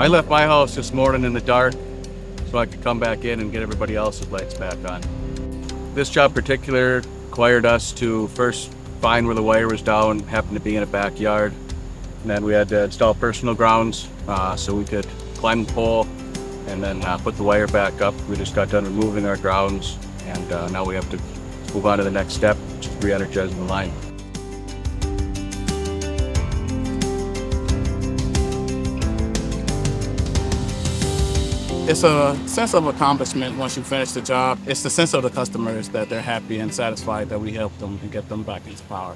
I left my house this morning in the dark so I could come back in and get everybody else's lights back on. This job particular required us to first find where the wire was down, happened to be in a backyard. And then we had to install personal grounds so we could climb the pole and then put the wire back up. We just got done removing our grounds, and now we have to move on to the next step, which is re-energizing the line. It's a sense of accomplishment once you finish the job. It's the sense of the customers that they're happy and satisfied that we helped them and get them back into power.